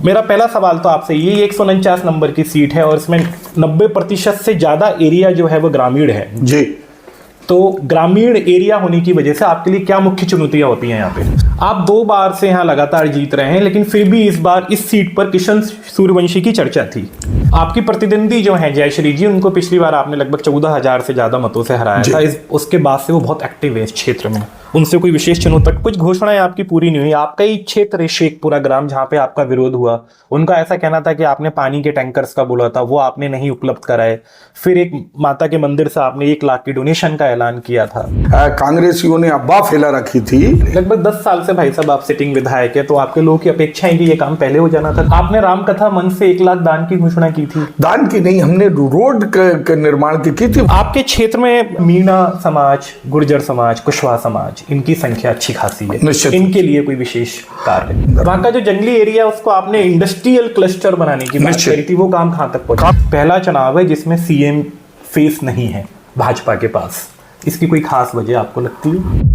मेरा पहला सवाल तो आपसे ये 149 नंबर की सीट है और इसमें 90% से ज्यादा एरिया जो है वो ग्रामीण है जी। तो ग्रामीण एरिया होने की वजह से आपके लिए क्या मुख्य चुनौतियां होती हैं यहाँ पे? आप 2 बार से यहाँ लगातार जीत रहे हैं, लेकिन फिर भी इस बार इस सीट पर किशन सूर्यवंशी की चर्चा थी। आपकी प्रतिद्वंदी जो है जयश्री जी, उनको पिछली बार आपने लगभग 14,000 से ज्यादा मतों से हराया था। उसके बाद से वो बहुत एक्टिव है इस क्षेत्र में, उनसे कोई विशेष चुनौती, कुछ घोषणाएं आपकी पूरी नहीं हुई। आपका ही क्षेत्र है शेखपुरा ग्राम जहां पे आपका विरोध हुआ, उनका ऐसा कहना था कि आपने पानी के टैंकर्स का बोला था, वो आपने नहीं उपलब्ध कराए। फिर एक माता के मंदिर से आपने 1 लाख की डोनेशन का ऐलान किया था। कांग्रेसियों ने अब्बा फैला रखी थी। लगभग 10 साल से भाई साहब आप सिटिंग विधायक है, तो आपके लोगों की अपेक्षा है कि ये काम पहले हो जाना था। आपने रामकथा मंच से 1 लाख दान की घोषणा की थी। दान की नहीं, हमने रोड का निर्माण की थी। आपके क्षेत्र में मीणा समाज, गुर्जर समाज, कुशवाहा समाज, इनकी संख्या अच्छी खासी है, इनके लिए कोई विशेष कार्य? वहां का जो जंगली एरिया उसको आपने इंडस्ट्रियल क्लस्टर बनाने की बात करी थी, वो काम कहां तक पहुंचा? पहला चुनाव है जिसमें सीएम फेस नहीं है भाजपा के पास, इसकी कोई खास वजह आपको लगती है?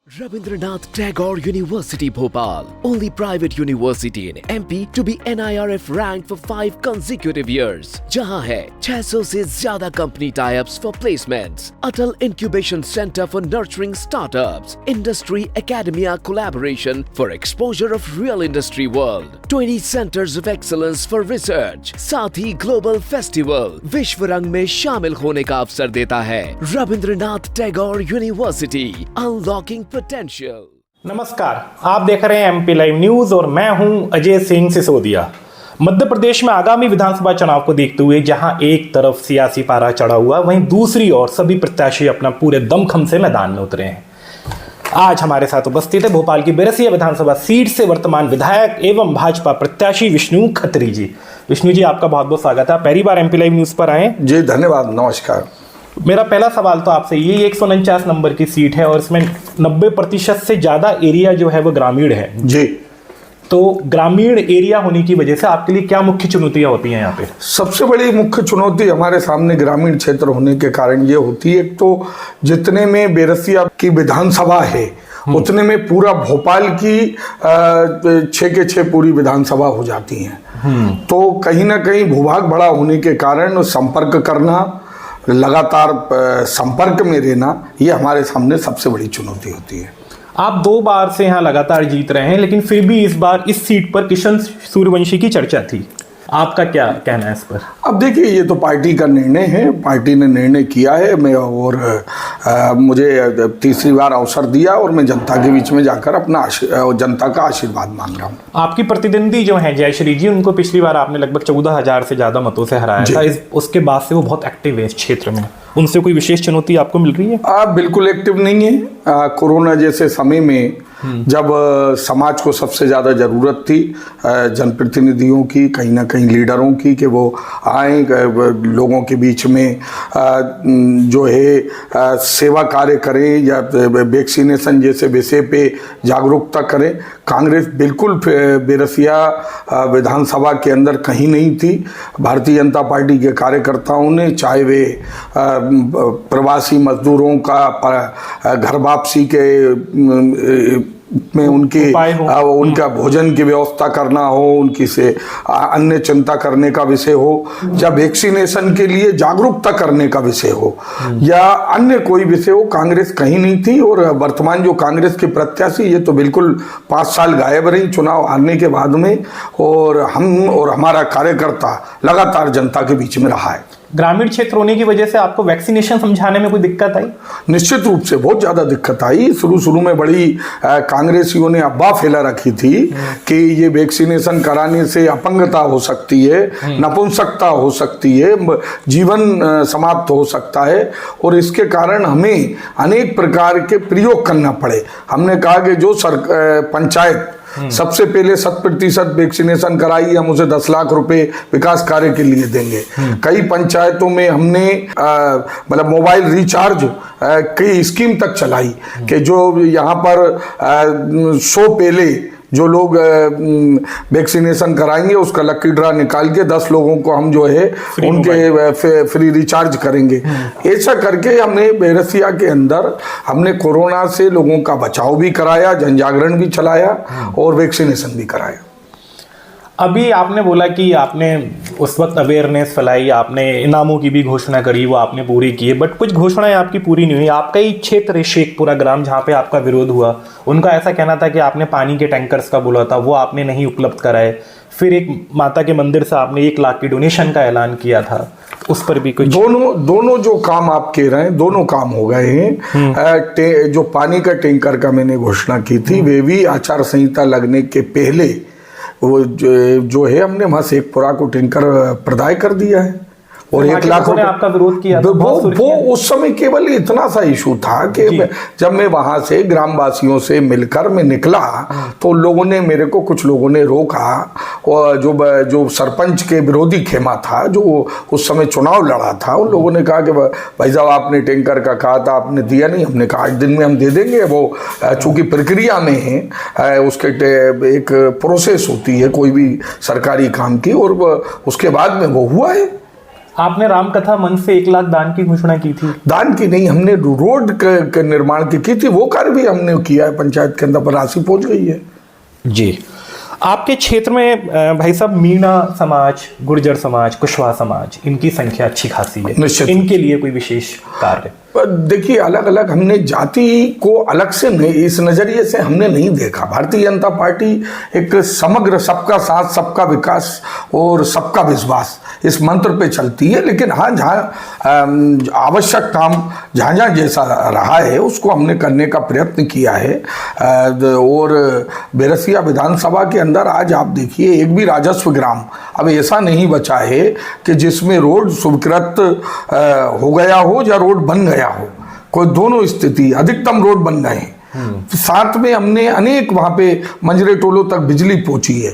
Rabindranath Tagore University Bhopal, only private university in MP to be NIRF ranked for 5 consecutive years. जहां है 600 से ज्यादा company tie-ups for placements, Atal Incubation Center for nurturing startups, Industry Academia collaboration for exposure of real industry world, 20 centers of excellence for research, साथ ही global festival विश्व रंग में शामिल होने का अवसर देता है। Rabindranath Tagore University, unlocking potential। नमस्कार, आप देख रहे हैं एमपी लाइव न्यूज और मैं हूं अजय सिंह सिसोदिया। मध्य प्रदेश में आगामी विधानसभा चुनाव को देखते हुए जहां एक तरफ सियासी पारा चढ़ा हुआ, वहीं दूसरी ओर सभी प्रत्याशी अपना पूरे दमखम से मैदान में उतरे हैं। आज हमारे साथ उपस्थित है भोपाल की बेरसिया विधानसभा सीट से वर्तमान विधायक एवं भाजपा प्रत्याशी विष्णु खत्री जी। विष्णु जी, आपका बहुत बहुत स्वागत है, पहली बार एमपी लाइव न्यूज पर आए। जी धन्यवाद, नमस्कार। मेरा पहला सवाल तो आपसे ये 149 नंबर की सीट है और इसमें 90% से ज्यादा एरिया जो है वो ग्रामीण है जी। तो ग्रामीण एरिया होने की वजह से आपके लिए क्या मुख्य चुनौतियां होती हैं यहाँ पे? सबसे बड़ी मुख्य चुनौती हमारे सामने ग्रामीण क्षेत्र होने के कारण ये होती है, एक तो जितने में बेरसिया की विधानसभा है उतने में पूरा भोपाल की 6 के 6 पूरी विधानसभा हो जाती हैं। तो कहीं ना कहीं भूभाग बड़ा होने के कारण संपर्क करना, लगातार संपर्क में रहना, ये हमारे सामने सबसे बड़ी चुनौती होती है। आप 2 बार से यहाँ लगातार जीत रहे हैं, लेकिन फिर भी इस बार इस सीट पर किशन सूर्यवंशी की चर्चा थी, आपका क्या कहना है इस पर? अब देखिए, ये तो पार्टी का निर्णय है, पार्टी ने निर्णय किया है। मैं और मुझे तीसरी बार अवसर दिया और मैं जनता के बीच में जाकर अपना जनता का आशीर्वाद मांग रहा हूँ। आपकी प्रतिद्वंदी जो है जयश्री जी, उनको पिछली बार आपने लगभग 14,000 से ज्यादा मतों से हराया था। उसके बाद से वो बहुत एक्टिव है इस क्षेत्र में, उनसे कोई विशेष चुनौती आपको मिल रही है? बिल्कुल एक्टिव नहीं है। कोरोना जैसे समय में जब समाज को सबसे ज्यादा जरूरत थी जनप्रतिनिधियों की, कहीं ना कहीं लीडरों की, कि वो आए लोगों के बीच में जो है सेवा कार्य करें या वैक्सीनेशन जैसे विषय पे जागरूकता करें, कांग्रेस बिल्कुल बेरसिया विधानसभा के अंदर कहीं नहीं थी। भारतीय जनता पार्टी के कार्यकर्ताओं ने, चाहे वे प्रवासी मजदूरों का घर वापसी के में उनका भोजन की व्यवस्था करना हो, उनकी से अन्य चिंता करने का विषय हो, या वैक्सीनेशन के लिए जागरूकता करने का विषय हो, या अन्य कोई विषय हो, कांग्रेस कहीं नहीं थी। और वर्तमान जो कांग्रेस के प्रत्याशी, ये तो बिल्कुल 5 साल गायब रही चुनाव हारने के बाद में, और हम और हमारा कार्यकर्ता लगातार जनता के बीच में रहा है। ग्रामीण क्षेत्र होने की वजह से आपको वैक्सीनेशन समझाने में कोई दिक्कत आई? निश्चित रूप से बहुत ज्यादा दिक्कत आई। शुरू में बड़ी कांग्रेसियों ने अफवाह फैला रखी थी कि ये वैक्सीनेशन कराने से अपंगता हो सकती है, नपुंसकता हो सकती है, जीवन समाप्त हो सकता है, और इसके कारण हमें अनेक प्रकार के प्रयोग करना पड़े। हमने कहा कि जो पंचायत सबसे पहले 100% वैक्सीनेशन कराई, हम उसे 10 लाख रुपए विकास कार्य के लिए देंगे। कई पंचायतों में हमने मतलब मोबाइल रिचार्ज की स्कीम तक चलाई कि जो यहाँ पर 100 पहले जो लोग वैक्सीनेशन कराएंगे उसका लकी ड्रा निकाल के 10 लोगों को हम जो है उनके फ्री रिचार्ज करेंगे। ऐसा करके हमने बैरसिया के अंदर हमने कोरोना से लोगों का बचाव भी कराया, जन जागरण भी चलाया और वैक्सीनेशन भी कराया। अभी आपने बोला कि आपने उस वक्त अवेयरनेस फैलाई, आपने इनामों की भी घोषणा करी, वो आपने पूरी की है, बट कुछ घोषणाएं आपकी पूरी नहीं हुई। आपका ही क्षेत्र है शेखपुरा ग्राम जहाँ पे आपका विरोध हुआ, उनका ऐसा कहना था कि आपने पानी के टैंकर्स का बोला था, वो आपने नहीं उपलब्ध कराए। फिर एक माता के मंदिर से आपने 1 लाख की डोनेशन का ऐलान किया था, उस पर भी कुछ दोनों जो काम आप कह रहे हैं दोनों काम हो गए हैं। जो पानी का टैंकर का मैंने घोषणा की थी वे भी आचार संहिता लगने के पहले वो जो है हमने वहां शेखपुरा को टैंकर प्रदाय कर दिया है और 1 लाख रुपए आपका विरोध किया। वो उस समय केवल इतना सा इशू था कि जब मैं वहां से ग्रामवासियों से मिलकर मैं निकला तो लोगों ने मेरे को कुछ लोगों ने रोका और जो सरपंच के विरोधी खेमा था जो उस समय चुनाव लड़ा था उन लोगों ने कहा कि भाई साहब आपने टैंकर का कहा था आपने दिया नहीं। हमने कहा 8 दिन में हम दे देंगे। वो चूंकि प्रक्रिया में है उसके एक प्रोसेस होती है कोई भी सरकारी काम की और उसके बाद में वो हुआ है। आपने रामकथा मंच से 1 लाख दान की घोषणा की थी। दान की नहीं, हमने रोड के निर्माण की थी, वो कार्य भी हमने किया है। पंचायत के अंदर पर राशि पहुंच गई है। जी, आपके क्षेत्र में भाई साहब मीणा समाज, गुर्जर समाज, कुशवाहा समाज, इनकी संख्या अच्छी खासी है, इनके लिए कोई विशेष कार्य? देखिए अलग अलग हमने जाति को अलग से नहीं, इस नजरिए से हमने नहीं देखा। भारतीय जनता पार्टी एक समग्र सबका साथ सबका विकास और सबका विश्वास इस मंत्र पे चलती है। लेकिन हाँ जहाँ आवश्यक काम जहाँ जैसा रहा है उसको हमने करने का प्रयत्न किया है। और बैरसिया विधानसभा के अंदर आज आप देखिए एक भी राजस्व ग्राम अब ऐसा नहीं बचा है कि जिसमें रोड स्वीकृत हो गया हो या रोड बन गया हो। कोई दोनों स्थिति, अधिकतम रोड बन गए हैं। साथ में हमने अनेक वहां पे मंजरे टोलों तक बिजली पहुंची है।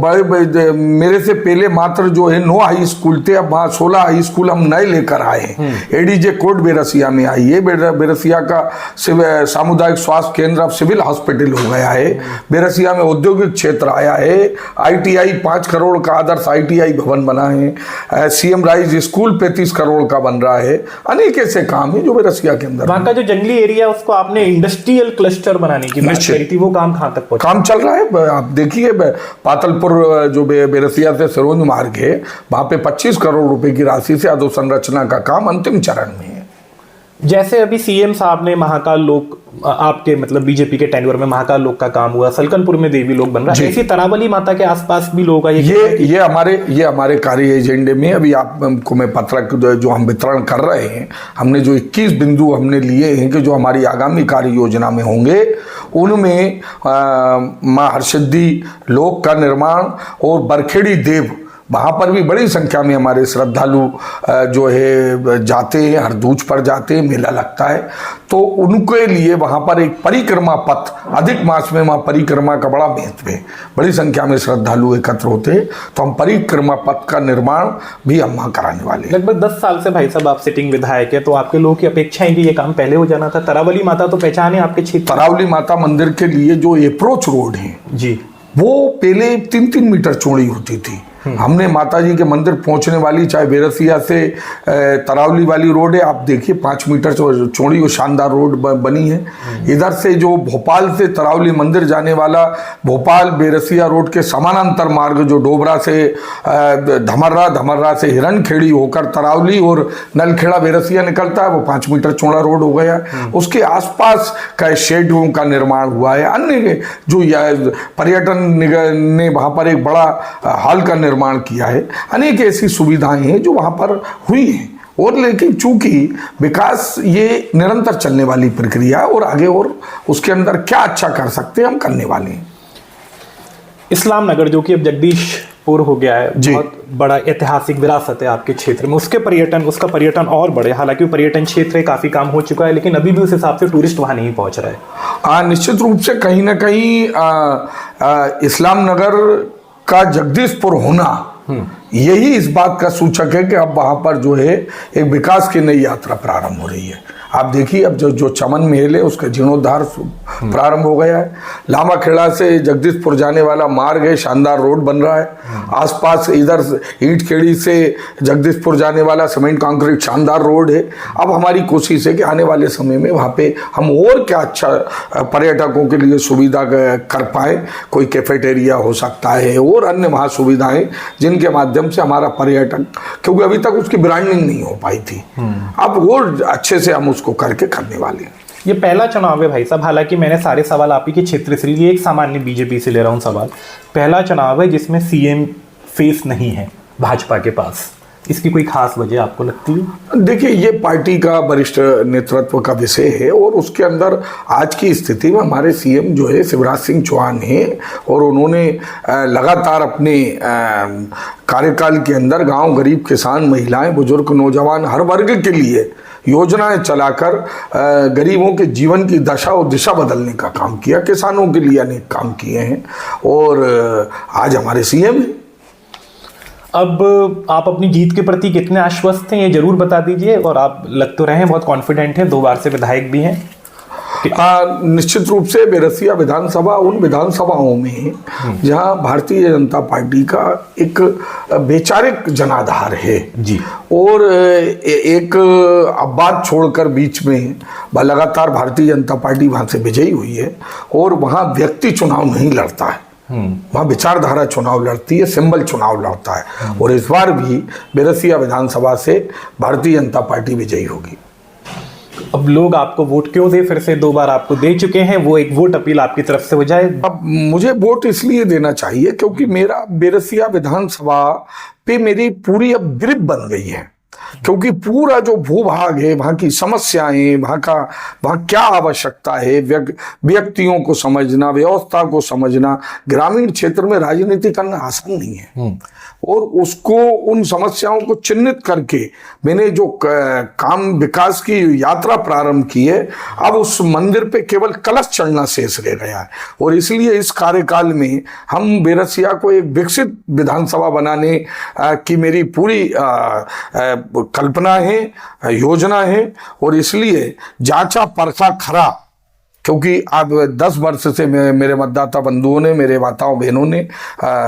बड़े मेरे से पहले मात्र जो है 9 हाई स्कूल थे, अब वहां 16 हाई स्कूल हम नए लेकर आए हैं। एडीजे कोर्ट बैरसिया में आई है। बैरसिया का सामुदायिक स्वास्थ्य केंद्र अब सिविल हॉस्पिटल हो गया है। बैरसिया में औद्योगिक क्षेत्र आया है। ITI 5 करोड़ का आदर्श ITI भवन बना है। CM राइज स्कूल 35 करोड़ का बन रहा है। अनेक ऐसे काम है जो बैरसिया के अंदर। वहां का जो जंगली एरिया उसको आपने इंडस्ट्रियल क्लस्टर बनाने की बात करी थी, वो काम कहां तक पहुंचा? काम चल रहा है। आप देखिए पातलपुर जो बैरसिया से सिरोंज मार्ग है वहां पे 25 करोड़ रुपए की राशि से अधोसंरचना का काम अंतिम चरण में है। जैसे अभी CM साहब ने महाकाल लोक, आपके मतलब बीजेपी के टेन्योर में महाकाल लोक का काम हुआ, सलकनपुर में देवी लोक बन रहा है, ऐसी तरावली माता के आसपास भी लोग ये हमारे कार्य एजेंडे में अभी आपको मैं पत्रक जो हम वितरण कर रहे हैं, हमने जो 21 बिंदु हमने लिए हैं कि जो हमारी आगामी कार्य योजना में होंगे उनमें माँ हरसिद्धि लोक का निर्माण और बरखेड़ी देव वहाँ पर भी बड़ी संख्या में हमारे श्रद्धालु जो है जाते हैं, हरदूज पर जाते हैं, मेला लगता है। तो उनके लिए वहाँ पर एक परिक्रमा पथ, अधिक मास में वहाँ परिक्रमा का बड़ा महत्व है। बड़ी संख्या में श्रद्धालु एकत्र होते हैं तो हम परिक्रमा पथ का निर्माण भी हम वहाँ कराने वाले हैं। लगभग 10 साल से भाई साहब आप सिटिंग विधायक है, तो आपके लोगों की अपेक्षा है कि ये काम पहले हो जाना था। तरावली माता तो पहचान है आपके क्षेत्र। तरावली माता मंदिर के लिए जो अप्रोच रोड है जी, वो पहले 3-3 मीटर चौड़ी होती थी। हमने माता जी के मंदिर पहुंचने वाली, चाहे बैरसिया से तरावली वाली रोड है, आप देखिए 5 मीटर चौड़ी और शानदार रोड बनी है। इधर से जो भोपाल से तरावली मंदिर जाने वाला भोपाल बैरसिया रोड के समानांतर मार्ग जो डोबरा से धमर्रा से हिरणखेड़ी होकर तरावली और नलखेड़ा बैरसिया निकलता है, वो 5 मीटर चौड़ा रोड हो गया। उसके आसपास का शेडों का निर्माण हुआ है। अन्य जो पर्यटन ने वहाँ पर एक बड़ा हॉल का निर्माण किया है। अनेक ऐसी सुविधाएं हैं जो वहां पर हुई हैं। और लेकिन चूंकि विकास ये निरंतर चलने वाली प्रक्रिया है और आगे और उसके अंदर क्या अच्छा कर सकते हैं हम करने वाले हैं। इस्लाम नगर जो कि अब जगदीशपुर हो गया है, बहुत बड़ा ऐतिहासिक विरासत है आपके क्षेत्र में, उसका पर्यटन और बढ़े। हालांकि पर्यटन क्षेत्र काफी काम हो चुका है, लेकिन अभी भी उस हिसाब से टूरिस्ट वहां नहीं पहुंच रहा है। निश्चित रूप से कहीं ना कहीं इस्लाम नगर का जगदीशपुर होना यही इस बात का सूचक है कि अब वहां पर जो है एक विकास की नई यात्रा प्रारंभ हो रही है। आप देखिए अब जो चमन महल है उसका जीर्णोद्धार प्रारंभ हो गया है। लामाखेड़ा से जगदीशपुर जाने वाला मार्ग है, शानदार रोड बन रहा है। आसपास इधर ईंटखेड़ी से जगदीशपुर जाने वाला सीमेंट कंक्रीट शानदार रोड है। अब हमारी कोशिश है कि आने वाले समय में वहाँ पे हम और क्या अच्छा पर्यटकों के लिए सुविधा कर पाए। कोई कैफेटेरिया हो सकता है और अन्य वहाँ सुविधाएं जिनके माध्यम से हमारा पर्यटन, क्योंकि अभी तक उसकी ब्रांडिंग नहीं हो पाई थी, अब और अच्छे से हम उसको करके करने वाले हैं। ये पहला चुनाव है भाई साहब, हालांकि मैंने सारे सवाल आप ही के क्षेत्र से लिए, एक सामान्य बीजेपी से ले रहा हूँ सवाल। पहला चुनाव है जिसमें सीएम फेस नहीं है भाजपा के पास, इसकी कोई खास वजह आपको लगती है? देखिए, ये पार्टी का वरिष्ठ नेतृत्व का विषय है और उसके अंदर आज की स्थिति में हमारे सीएम जो है शिवराज सिंह चौहान हैं और उन्होंने लगातार अपने कार्यकाल के अंदर गांव, गरीब, किसान, महिलाएं, बुजुर्ग, नौजवान, हर वर्ग के लिए योजनाएं चलाकर गरीबों के जीवन की दशा और दिशा बदलने का काम किया। किसानों के लिए अनेक काम किए हैं और आज हमारे सीएम हैं। अब आप अपनी जीत के प्रति कितने आश्वस्त हैं ये जरूर बता दीजिए, और आप लग तो रहे हैं बहुत कॉन्फिडेंट हैं, 2 बार से विधायक भी हैं। निश्चित रूप से बेरसिया विधानसभा उन विधानसभाओं में जहां भारतीय जनता पार्टी का एक वैचारिक जनाधार है जी, और एक अब बात छोड़कर बीच में लगातार भारतीय जनता पार्टी वहां से विजयी हुई है और वहां व्यक्ति चुनाव नहीं लड़ता है, वहाँ विचारधारा चुनाव लड़ती है, सिंबल चुनाव लड़ता है। और इस बार भी बेरसिया विधानसभा से भारतीय जनता पार्टी विजयी होगी। अब लोग आपको वोट क्यों दे? फिर से 2 बार आपको दे चुके हैं, वो एक वोट अपील आपकी तरफ से हो जाए। अब मुझे वोट इसलिए देना चाहिए क्योंकि मेरा बेरसिया विधानसभा पे मेरी पूरी अब ग्रिप बन गई है, क्योंकि पूरा जो भूभाग है, वहाँ की समस्याएं, वहाँ क्या आवश्यकता है, व्यक्तियों को समझना, व्यवस्था को समझना, ग्रामीण क्षेत्र में राजनीति करना आसान नहीं है। और उसको, उन समस्याओं को चिन्हित करके मैंने जो काम विकास की यात्रा प्रारंभ की है, अब उस मंदिर पे केवल कलश चढ़ना शेष रह गया है। और इसलिए इस कार्यकाल में हम बेरसिया को एक विकसित विधानसभा बनाने की मेरी पूरी कल्पना है, योजना है। और इसलिए जांचा परखा खरा, क्योंकि अब 10 वर्ष से मेरे मतदाता बंधुओं ने, मेरे माताओं बहनों ने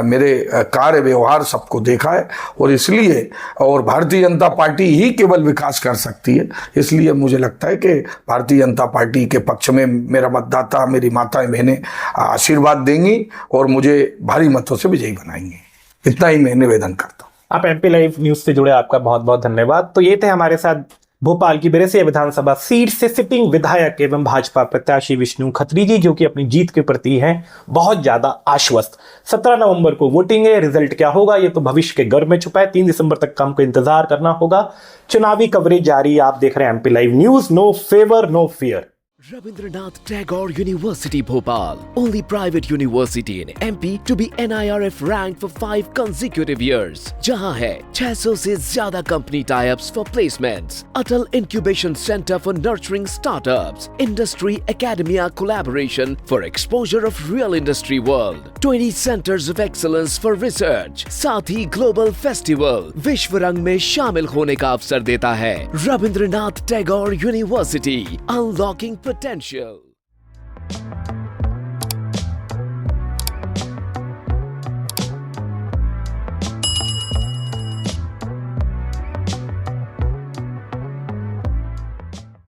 मेरे कार्य व्यवहार सबको देखा है और इसलिए, और भारतीय जनता पार्टी ही केवल विकास कर सकती है, इसलिए मुझे लगता है कि भारतीय जनता पार्टी के पक्ष में मेरा मतदाता, मेरी माताएं बहनें आशीर्वाद देंगी और मुझे भारी मतों से विजयी बनाएंगे। इतना ही मैं निवेदन करता हूँ। आप एमपी लाइव न्यूज से जुड़े, आपका बहुत बहुत धन्यवाद। तो ये थे हमारे साथ भोपाल की बेरसिया विधानसभा सीट से सिटिंग विधायक एवं भाजपा प्रत्याशी विष्णु खत्री जी, जो कि अपनी जीत के प्रति हैं बहुत ज्यादा आश्वस्त। 17 नवंबर को वोटिंग है, रिजल्ट क्या होगा ये तो भविष्य के गर्भ में छुपा है। 3 दिसंबर तक का हमको इंतजार करना होगा। चुनावी कवरेज जारी, आप देख रहे हैं MP live news. No favour no fear. Rabindranath Tagore University Bhopal, only private university in MP to be NIRF ranked for 5 consecutive years. जहां है 600 से ज्यादा company tie-ups for placements, Atal Incubation Center for nurturing startups, Industry Academia collaboration for exposure of real industry world, 20 centers of excellence for research, साथ ही global festival विश्व रंग में शामिल होने का अवसर देता है। Rabindranath Tagore University, unlocking potential.